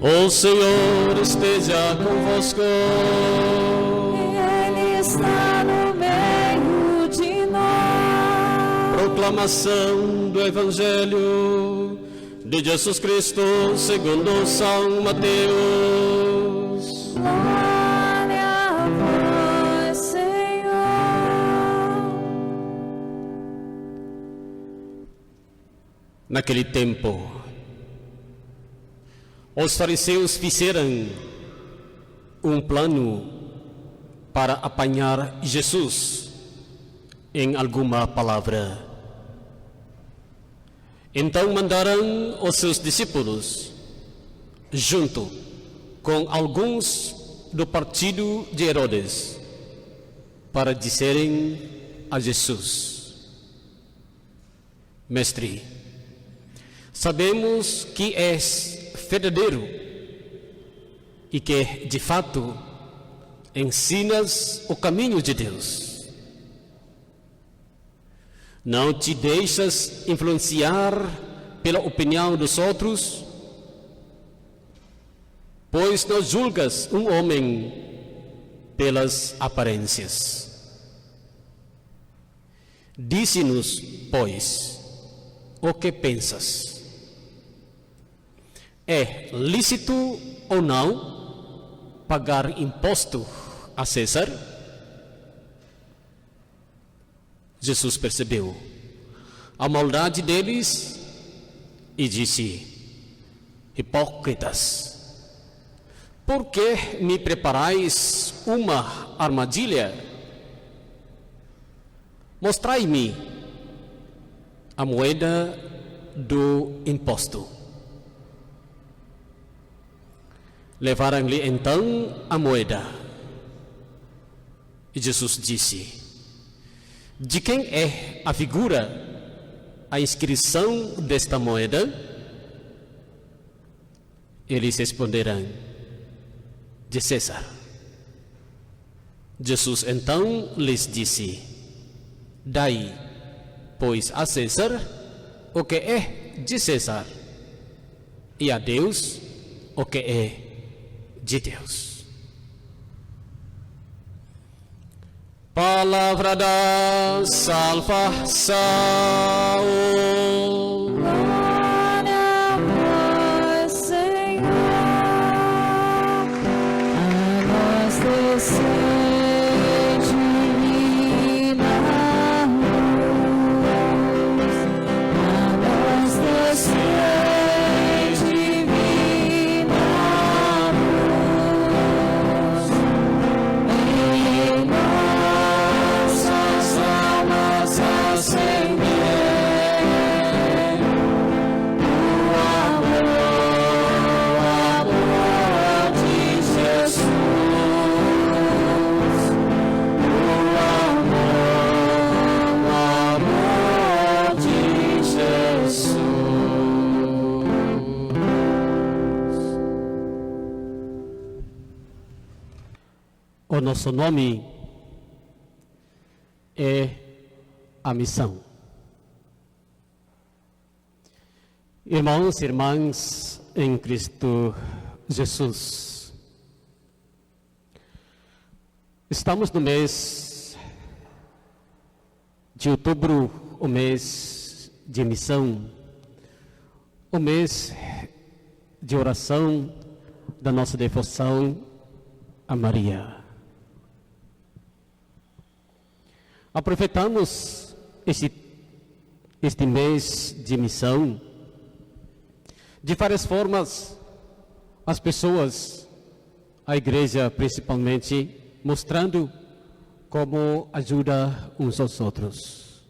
O Senhor esteja convosco. Ele está no meio de nós. Proclamação do Evangelho de Jesus Cristo segundo São Mateus. Glória a vós, Senhor. Naquele tempo, os fariseus fizeram um plano para apanhar Jesus em alguma palavra. Então mandaram os seus discípulos, junto com alguns do partido de Herodes, para dizerem a Jesus: Mestre, sabemos que és verdadeiro e que, de fato, ensinas o caminho de Deus. Não te deixas influenciar pela opinião dos outros, pois não julgas um homem pelas aparências. Dize-nos, pois, o que pensas. É lícito ou não pagar imposto a César? Jesus percebeu a maldade deles e disse: Hipócritas, por que me preparais uma armadilha? Mostrai-me a moeda do imposto. Levaram-lhe então a moeda. E Jesus disse: De quem é a figura, a inscrição desta moeda? Eles responderam: De César. Jesus então lhes disse: Dai, pois, a César o que é de César, e a Deus o que é de Deus. Palavra da salvação. Glória a vós, Senhor. A nós descei divina luz. A nós descei divina luz. Em nossas almas acender o amor de Jesus. O amor de Jesus. O nosso nome é a missão. Irmãos e irmãs em Cristo Jesus, estamos no mês de outubro, o mês de missão, o mês de oração da nossa devoção a Maria. Aproveitamos este mês de missão de várias formas, as pessoas, a igreja principalmente, mostrando como ajuda uns aos outros.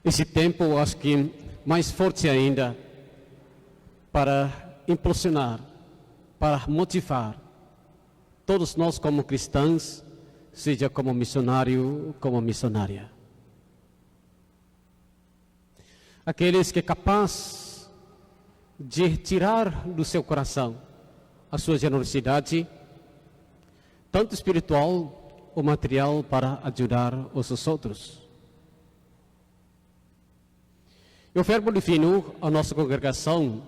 Esse tempo, acho que mais forte ainda, para impulsionar, para motivar todos nós como cristãos, seja como missionário, como missionária. Aqueles que é capaz de tirar do seu coração a sua generosidade, tanto espiritual ou material, para ajudar os outros. Eu oferto divino a nossa congregação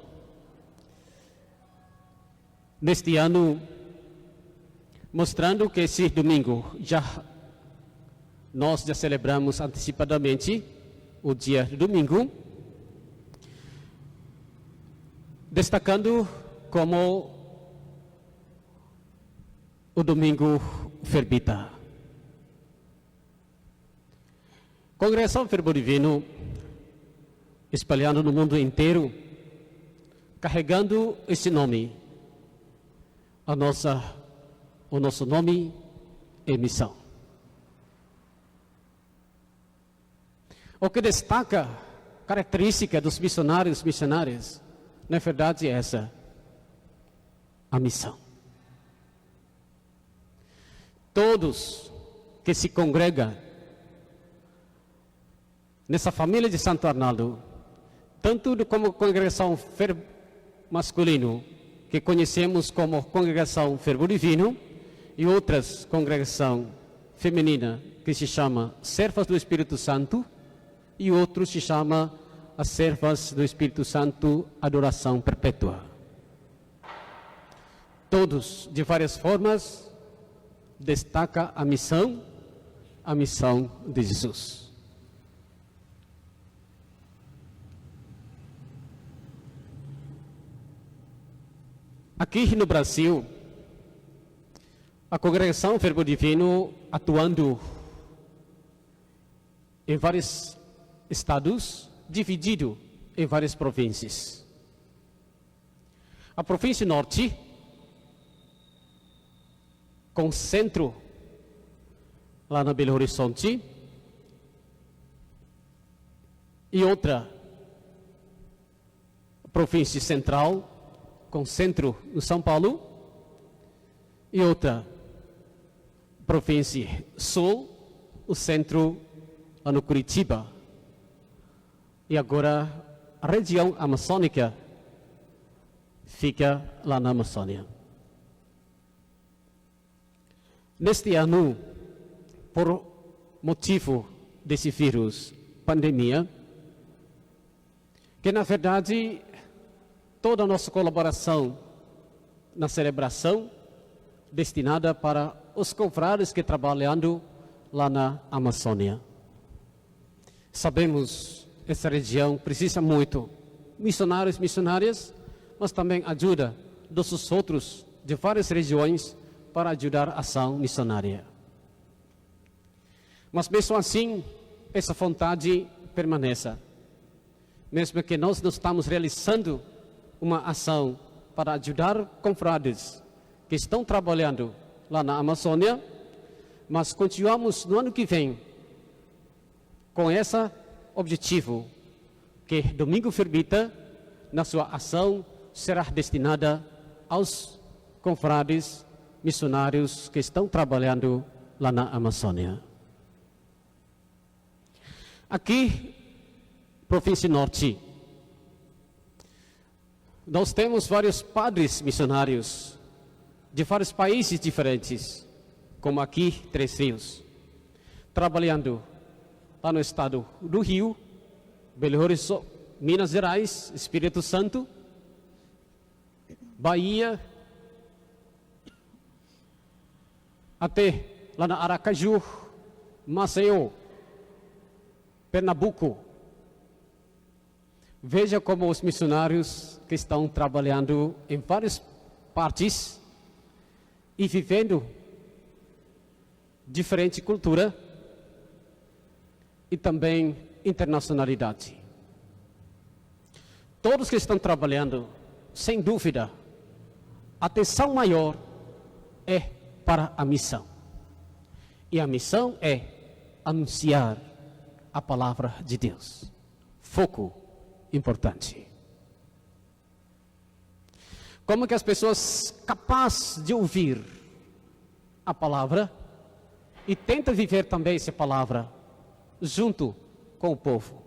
neste ano, mostrando que esse domingo nós já celebramos antecipadamente o dia de domingo, destacando como o domingo ferbita. Congregação Verbo Divino, espalhando no mundo inteiro, carregando esse nome, o nosso nome é missão. O que destaca, característica dos missionárias, na verdade é essa, a missão. Todos que se congregam nessa família de Santo Arnaldo, tanto como congregação masculino, que conhecemos como congregação Verbo Divino, e outras congregação feminina, que se chama Servas do Espírito Santo, e outros se chama as Servas do Espírito Santo Adoração Perpétua. Todos, de várias formas, destaca a missão de Jesus. Aqui no Brasil, a congregação Verbo Divino atuando em vários estados, dividido em várias províncias. A província norte, com centro lá na Belo Horizonte, e outra província central, com centro no São Paulo, e outra província sul, o centro lá no Curitiba. E agora a região amazônica fica lá na Amazônia. Neste ano, por motivo desse vírus, pandemia, que na verdade toda a nossa colaboração na celebração destinada para os confrades que trabalhando lá na Amazônia. Sabemos que essa região precisa muito missionários, missionárias, mas também ajuda dos outros de várias regiões para ajudar a ação missionária. Mas mesmo assim, essa vontade permanece. Mesmo que nós não estamos realizando uma ação para ajudar confrades que estão trabalhando lá na Amazônia, mas continuamos no ano que vem com esse objetivo, que Domingo Ferbita, na sua ação, será destinada aos confrades missionários que estão trabalhando lá na Amazônia. Aqui, província norte, nós temos vários padres missionários de vários países diferentes, como aqui, Três Rios, trabalhando lá no estado do Rio, Belo Horizonte, Minas Gerais, Espírito Santo, Bahia, até lá na Aracaju, Maceió, Pernambuco. Veja como os missionários que estão trabalhando em várias partes e vivendo diferente cultura e também internacionalidade. Todos que estão trabalhando, sem dúvida, a atenção maior é para a missão. E a missão é anunciar a palavra de Deus. Foco importante. Como que as pessoas capazes de ouvir a palavra e tentam viver também essa palavra junto com o povo.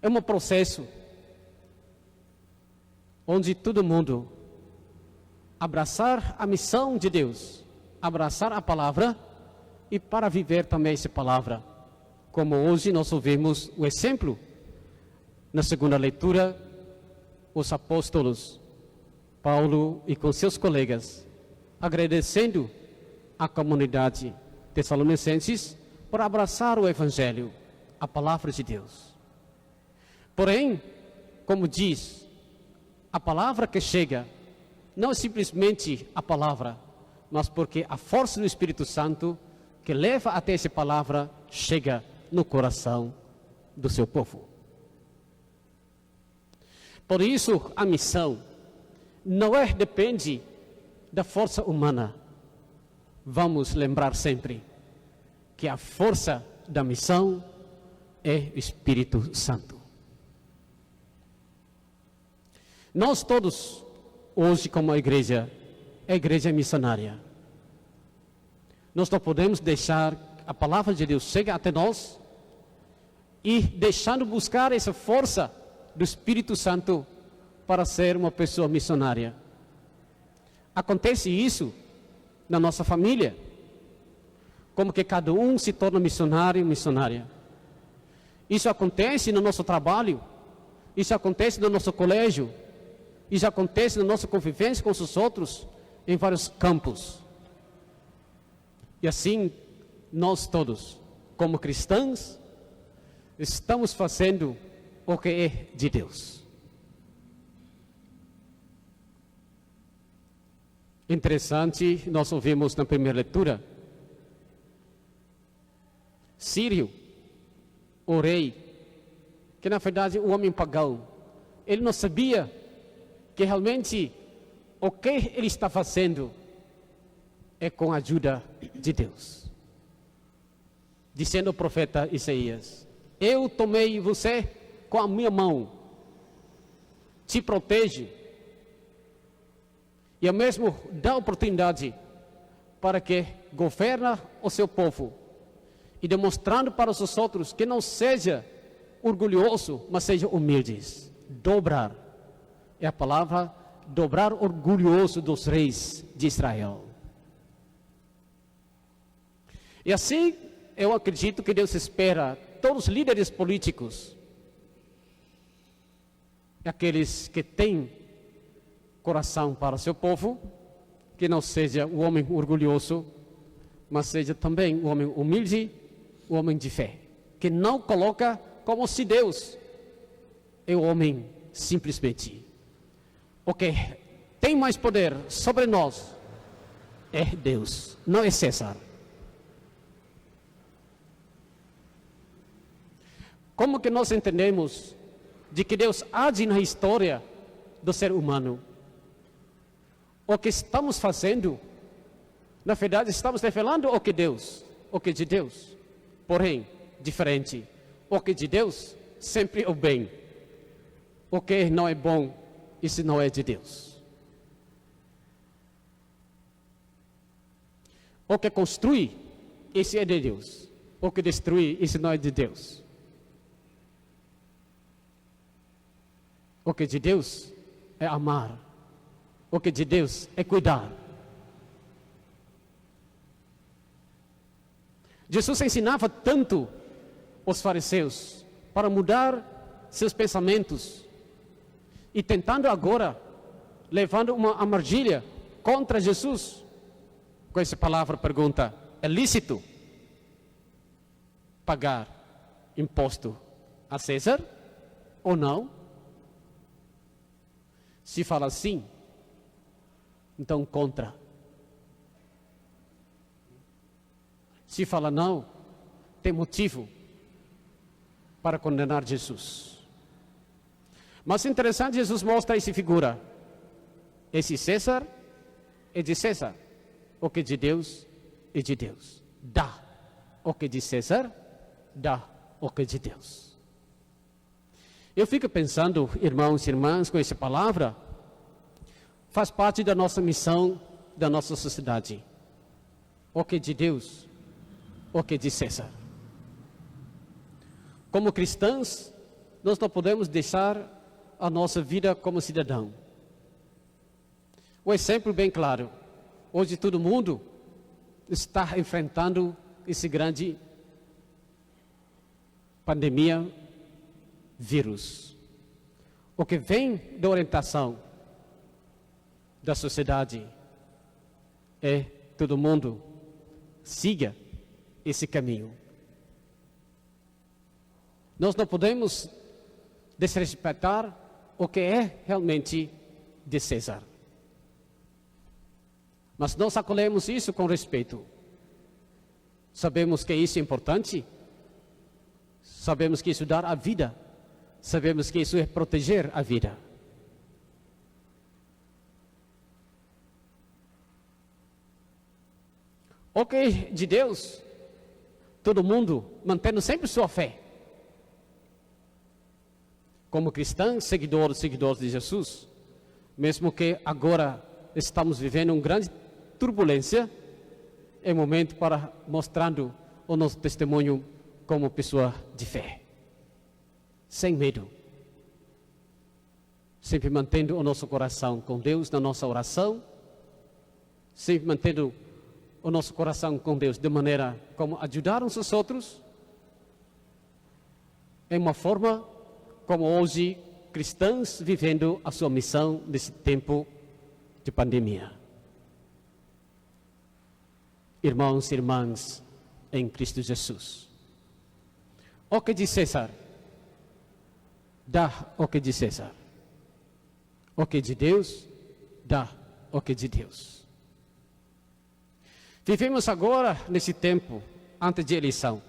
É um processo onde todo mundo abraçar a missão de Deus, abraçar a palavra e para viver também essa palavra. Como hoje nós ouvimos o exemplo Na segunda leitura, os apóstolos, Paulo e com seus colegas, agradecendo a comunidade tessalonicenses por abraçar o Evangelho, a palavra de Deus. Porém, como diz, a palavra que chega não é simplesmente a palavra, mas porque a força do Espírito Santo que leva até essa palavra chega no coração do seu povo. Por isso, a missão não depende da força humana. Vamos lembrar sempre que a força da missão é o Espírito Santo. Nós todos, hoje como igreja, é a igreja missionária. Nós não podemos deixar a palavra de Deus chegar até nós e deixando buscar essa força do Espírito Santo para ser uma pessoa missionária. Acontece isso na nossa família, como que cada um se torna missionário e missionária. Isso acontece no nosso trabalho, isso acontece no nosso colégio, isso acontece na nossa convivência com os outros, em vários campos. E assim, nós todos, como cristãos, estamos fazendo o que é de Deus. Interessante, nós ouvimos na primeira leitura, Sírio, o rei, que na verdade o homem pagão, ele não sabia que realmente o que ele está fazendo é com a ajuda de Deus. Dizendo o profeta Isaías: eu tomei você com a minha mão, te protege, e eu mesmo dá oportunidade para que governa o seu povo, e demonstrando para os outros que não seja orgulhoso, mas seja humildes. Dobrar, é a palavra dobrar orgulhoso dos reis de Israel. E assim, eu acredito que Deus espera todos os líderes políticos, aqueles que têm coração para o seu povo, que não seja o homem orgulhoso, mas seja também o homem humilde, o homem de fé, que não coloca como se Deus é o homem simplesmente. O que tem mais poder sobre nós é Deus, não é César. Como que nós entendemos de que Deus age na história do ser humano? O que estamos fazendo, na verdade, estamos revelando o que de Deus. Porém, diferente. O que de Deus, sempre o bem. O que não é bom, isso não é de Deus. O que construi, isso é de Deus. O que destrui, isso não é de Deus. O que de Deus é amar. O que de Deus é cuidar. Jesus ensinava tanto os fariseus para mudar seus pensamentos e tentando agora, levando uma armadilha contra Jesus. Com essa palavra pergunta: é lícito pagar imposto a César ou não? Se fala sim, então contra. Se fala não, tem motivo para condenar Jesus. Mas interessante, Jesus mostra essa figura. Esse César é de César, o que de Deus é de Deus. Dá o que de César, dá o que de Deus. Eu fico pensando, irmãos e irmãs, com essa palavra, faz parte da nossa missão, da nossa sociedade. O que de Deus, o que de César. Como cristãos, nós não podemos deixar a nossa vida como cidadão. O exemplo bem claro. Hoje todo mundo está enfrentando esse grande pandemia, vírus. o que vem da orientação da sociedade é todo mundo siga esse caminho. Nós não podemos desrespeitar o que é realmente de César. Mas nós acolhemos isso com respeito. Sabemos que isso é importante. Sabemos que isso dá a vida. Sabemos que isso é proteger a vida. O que é de Deus, todo mundo mantendo sempre sua fé. Como cristãos, seguidores de Jesus, mesmo que agora estamos vivendo uma grande turbulência, é momento para mostrando o nosso testemunho como pessoa de fé, sem medo, sempre mantendo o nosso coração com Deus na nossa oração, sempre mantendo o nosso coração com Deus de maneira como ajudar uns aos outros, é uma forma como hoje cristãos vivendo a sua missão nesse tempo de pandemia. Irmãos e irmãs em Cristo Jesus, o que de César, dá o que de César. O que de Deus, dá o que de Deus. Vivemos agora nesse tempo antes de eleição.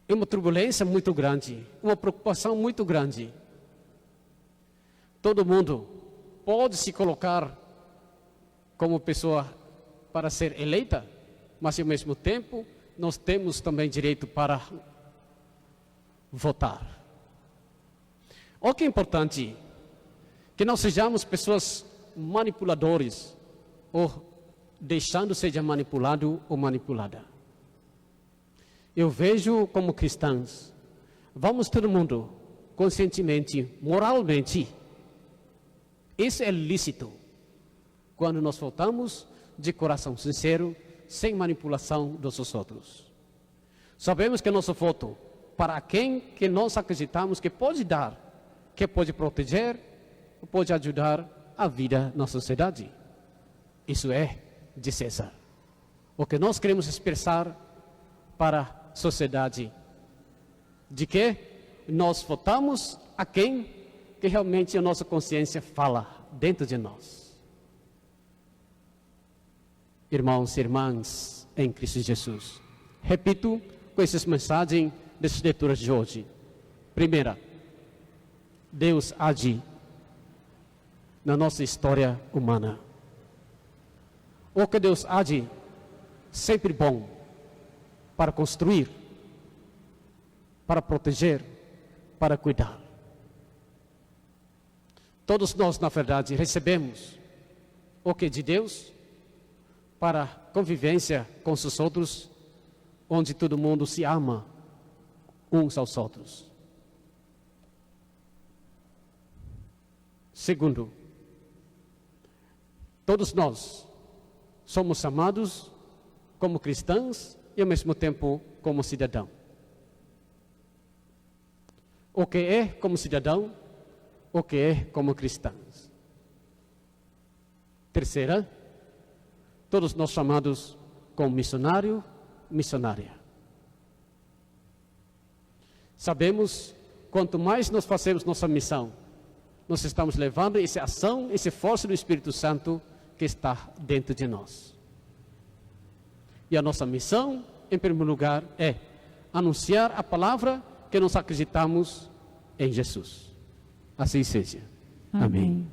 É uma turbulência muito grande, uma preocupação muito grande. Todo mundo pode se colocar como pessoa para ser eleita, mas ao mesmo tempo nós temos também direito para votar. O que é importante que não sejamos pessoas manipuladores ou deixando seja manipulado ou manipulada. Eu vejo como cristãos, vamos todo mundo conscientemente, moralmente, isso é lícito quando nós votamos de coração sincero, sem manipulação dos outros. Sabemos que nosso voto para quem que nós acreditamos que pode dar, que pode proteger, pode ajudar a vida na sociedade. Isso é de César. O que nós queremos expressar para a sociedade, de que nós votamos a quem que realmente a nossa consciência fala dentro de nós. Irmãos e irmãs em Cristo Jesus, repito com essas mensagens dessas leituras de hoje. Primeira, Deus age na nossa história humana. O que Deus age, sempre bom, para construir, para proteger, para cuidar. Todos nós, na verdade, recebemos o que de Deus para convivência com os outros, onde todo mundo se ama uns aos outros. Segundo, todos nós somos amados como cristãos e ao mesmo tempo como cidadão. O que é como cidadão, o que é como cristãos. Terceira, todos nós chamados como missionário, missionária. Sabemos, quanto mais nós fazemos nossa missão, nós estamos levando essa ação, essa força do Espírito Santo que está dentro de nós. E a nossa missão, em primeiro lugar, é anunciar a palavra que nós acreditamos em Jesus. Assim seja. Amém.